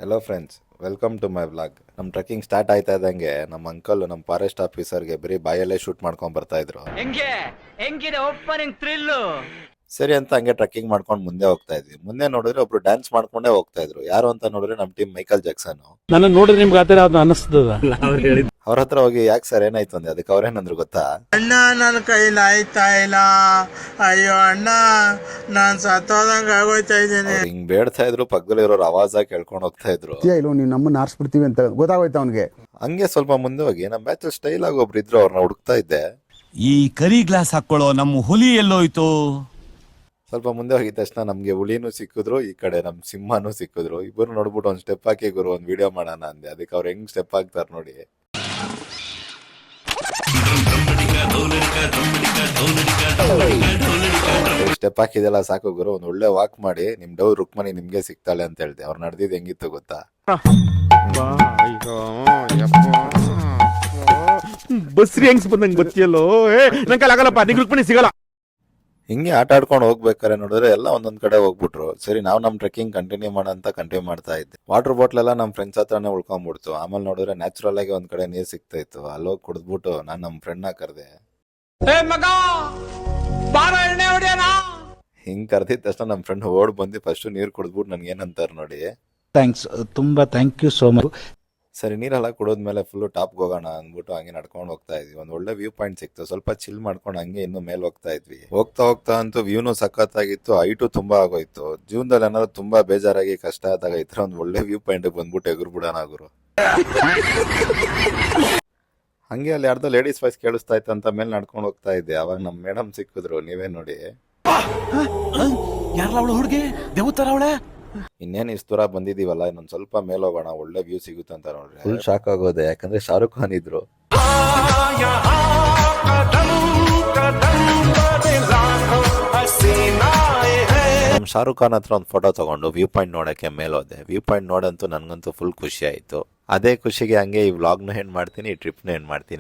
Hello friends, welcome to my vlog. ನಮ್ಮ trekking start ಆಯ್ತಾ ಇದ್ದಂಗೆ ನಮ್ಮ ಅಂಕಲ್ ನಮ್ಮ ಫಾರೆಸ್ಟ್ ಆಫೀಸರ್ಗೆ ಬರೀ ಬಾಯಲ್ಲೇ ಶೂಟ್ ಮಾಡ್ಕೊಂಡ್ ಬರ್ತಾ ಇದ್ರು. ಹೆಂಗಿದೆ ಓಪನಿಂಗ್ ಥ್ರಿಲ್ಲು? ಸರಿ ಅಂತ ಹಂಗೆ ಟ್ರೆಕ್ಕಿಂಗ್ ಮಾಡ್ಕೊಂಡು ಮುಂದೆ ಹೋಗ್ತಾ ಇದ್ವಿ. ಮುಂದೆ ನೋಡಿದ್ರೆ ಒಬ್ರು ಡ್ಯಾನ್ಸ್ ಮಾಡ್ಕೊಂಡೇ ಹೋಗ್ತಾ ಇದ್ರು. ಯಾರು ಅಂತ ನೋಡಿದ್ರೆ ನಮ್ಮ ಟೀಮ್ ಮೈಕಲ್ ಜಾಕ್ಸನ್. ನನ್ನ ನೋಡಿದ್ರೆ ನಿಮ್ಗೆ ಆತರ ಯಾವ್ದು ಅನಿಸ್ತದ? ಅವ್ರ ಹತ್ರ ಹೋಗಿ ಯಾಕೆ ಸರ್ ಏನಾಯ್ತು ಅಂದೆ. ಅದಕ್ಕೆ ಅವ್ರೇನಂದ್ರು ಗೊತ್ತಾ? ಅಣ್ಣ ನನ್ನ ಕೈಲಿ ಆಯ್ತಾ ಇಲ್ಲ, ಅಯ್ಯೋ ಅಣ್ಣ ನಾನ್ ಸತ್ತೋದಂಗ ಆಗೋಯ್ತಾ ಇದ್ದೀನಿ. ಹಿಂಗ್ ಬೇಡ್ತಾ ಇದ್ರು. ಪಕ್ಕದಲ್ಲಿರೋರು ಆವಾಜ ಕೇಳ್ಕೊಂಡು ಹೋಗ್ತಾ ಇದ್ರು. ಇಲ್ಲ ನೀವು ನಮ್ಮನ್ನ ಆರಿಸ್ಬಿಡ್ತೀವಿ ಅಂತ ಗೊತ್ತಾಗೋಯ್ತು ಅವನಿಗೆ. ಹಂಗೆ ಸ್ವಲ್ಪ ಮುಂದೆ ಹೋಗಿ ನಮ್ಮ ಬ್ಯಾಚ್ ಸ್ಟೈಲ್ ಆಗಿ ಒಬ್ರು ಇದ್ರು. ಅವ್ರನ್ನ ಹುಡುಕ್ತಾ ಇದ್ದೆ. ಈ ಕರಿ ಗ್ಲಾಸ್ ಹಾಕೊಳ್ಳೋ ನಮ್ಮ ಹುಲಿ ಎಲ್ಲೋಯ್ತು? ಸ್ವಲ್ಪ ಮುಂದೆ ಹೋಗಿದ ತಕ್ಷಣ ನಮ್ಗೆ ಹುಲಿನೂ ಸಿಕ್ಕಿದ್ರು, ಈ ಕಡೆ ನಮ್ ಸಿಂಹನೂ ಸಿಕ್ಕಿದ್ರು. ಇಬ್ಬರು ನೋಡ್ಬಿಟ್ಟು ಒಂದ್ ಸ್ಟೆಪ್ ಹಾಕಿ ಗುರು ಒಂದ್ ವಿಡಿಯೋ ಮಾಡೋಣ ಅಂದೆ. ಅದಕ್ಕೆ ಅವ್ರು ಹೆಂಗ್ ಸ್ಟೆಪ್ ಹಾಕ್ತಾರ ನೋಡಿ. ಸ್ಟೆಪ್ ಹಾಕಿದೆಲ್ಲ ಸಾಕು ಗುರು, ಒಂದ್ ಒಳ್ಳೆ ವಾಕ್ ಮಾಡಿ ನಿಮ್ ಡವ್ ರುಕ್ಮಣಿ ನಿಮ್ಗೆ ಸಿಗ್ತಾಳೆ ಅಂತ ಹೇಳ್ದೆ. ಅವ್ರು ನಡೆದಿದ್ ಹೆಂಗಿತ್ತು ಗೊತ್ತಾ? ಬಸ್ರಿ ಹೆಂಗ್ಸ್ ಬಂದಂಗ್ ಗೊತ್ತಿಯಲ್ಲೋ. ನಂಗೆ ಆಗಲ್ಲಪ್ಪ, ನಿಂಗೆ ರುಕ್ಮಿಣಿ ಸಿಗಲ್ಲ. ಹಿಂಗೆ ಆಟ ಆಡ್ಕೊಂಡು ಹೋಗ್ಬೇಕಾರೆ ನೋಡಿದ್ರೆ ಎಲ್ಲ ಒಂದೊಂದ್ ಕಡೆ ಹೋಗ್ಬಿಟ್ರು. ಸರಿ ನಾವು ನಮ್ ಟ್ರೆಕ್ಕಿಂಗ್ ಕಂಟಿನ್ಯೂ ಅಂತ ಕಂಟಿನ್ಯೂ ಮಾಡ್ತಾ ಇದ್ದೆ. ವಾಟರ್ ಬಾಟ್ಲ್ ಎಲ್ಲ ನಮ್ ಫ್ರೆಂಡ್ಸ್ ಹತ್ರನೇ ಉಳ್ಕೊಂಡ್ಬಿಡ್ತು. ಆಮೇಲೆ ನೋಡಿದ್ರೆ ನ್ಯಾಚುರಲ್ ಆಗಿ ಒಂದ್ ಕಡೆ ನೀರ್ ಸಿಗ್ತಾ ಇತ್ತು. ಅಲ್ಲೋಗಿ ಕುಡಿದ್ಬಿಟ್ಟು ನಾನ್ ನಮ್ ಫ್ರೆಂಡ್ ನ ಕರ್ದೆ. ಹಿಂಗ್ ಕರ್ದಿದ ತಕ್ಷಣ ನಮ್ ಫ್ರೆಂಡ್ ಓಡ್ ಬಂದು ಫಸ್ಟ್ ನೀರ್ ಕುಡಿದ್ಬಿಟ್ಟು ನನ್ಗೆ ಏನಂತಾರ ನೋಡಿ. ಥ್ಯಾಂಕ್ಸ್, ತುಂಬಾ ಥ್ಯಾಂಕ್ ಯು ಸೋ ಮಚ್. ಸರಿ ನೀರೆಲ್ಲ ಕುಡಿದ್ಮೇಲೆ ಫುಲ್ ಟಾಪ್ಗೆ ಹೋಗೋಣ ಅಂದ್ಬಿಟ್ಟು ಹಂಗೆ ನಡ್ಕೊಂಡು ಹೋಗ್ತಾ ಇದ್ವಿ. ಒಂದ್ ಒಳ್ಳೆ ವ್ಯೂ ಪಾಯಿಂಟ್ ಸಿಕ್ತು. ಸ್ವಲ್ಪ ಚಿಲ್ ಮಾಡ್ಕೊಂಡು ಹಂಗೆ ಇನ್ನು ಮೇಲೆ ಹೋಗ್ತಾ ಇದ್ವಿ. ಹೋಗ್ತಾ ಅಂತೂ ವ್ಯೂನು ಸಖತ್ತಾಗಿತ್ತು. ಹೈಟು ತುಂಬಾ ಆಗೋಯ್ತು. ಜೀವನದಲ್ಲಿ ಏನಾದ್ರು ತುಂಬಾ ಬೇಜಾರಾಗಿ ಕಷ್ಟ ಆದಾಗ ಈ ತರ ಒಂದ್ ಒಳ್ಳೆ ವ್ಯೂ ಪಾಯಿಂಟ್ ಬಂದ್ಬಿಟ್ಟು ಎಗುರ್ಬಿಡೋಣ ಗುರು. ಹಂಗೆ ಅಲ್ಲಿ ಯಾರ್ದೋ ಲೇಡೀಸ್ ವಾಯ್ಸ್ ಕೇಳಿಸ್ತಾ ಇತ್ತು ಅಂತ ಮೇಲೆ ನಡ್ಕೊಂಡು ಹೋಗ್ತಾ ಇದ್ದೆ. ಅವಾಗ ನಮ್ ಮೇಡಮ್ ಸಿಕ್ಕಿದ್ರು. ನೀವೇ ನೋಡಿ. ಯಾರಲ್ಲ ಅವಳು ಹುಡುಗಿ? ದೇವತರ ಅವಳೆ? ಇನ್ನೇನು ಇಷ್ಟು ದೂರ ಬಂದಿದೀವಲ್ಲ, ಇನ್ನೊಂದ್ ಸ್ವಲ್ಪ ಮೇಲೆ ಹೋಗೋಣ, ಒಳ್ಳೆ ವ್ಯೂ ಸಿಗುತ್ತೆ ಅಂತ ನೋಡ್ರಿ. ಫುಲ್ ಶಾಕ್ ಆಗೋದೆ. ಯಾಕಂದ್ರೆ ಶಾರುಖ್ ಖಾನ್ ಇದ್ರು. ನಮ್ ಶಾರುಖ್ ಖಾನ್ ಹತ್ರ ಒಂದು ಫೋಟೋ ತಗೊಂಡು ವ್ಯೂ ಪಾಯಿಂಟ್ ನೋಡಕ್ಕೆ ಮೇಲೆ ಹೋದೆ. ವ್ಯೂ ಪಾಯಿಂಟ್ ನೋಡಂತೂ ನನ್ಗಂತೂ ಫುಲ್ ಖುಷಿ ಆಯ್ತು. ಅದೇ ಖುಷಿಗೆ ಹಂಗೆ ಈ ವ್ಲಾಗ್ನ ಎಂಡ್ ಮಾಡ್ತೀನಿ, ಈ ಟ್ರಿಪ್ನ ಎಂಡ್ ಮಾಡ್ತೀನಿ.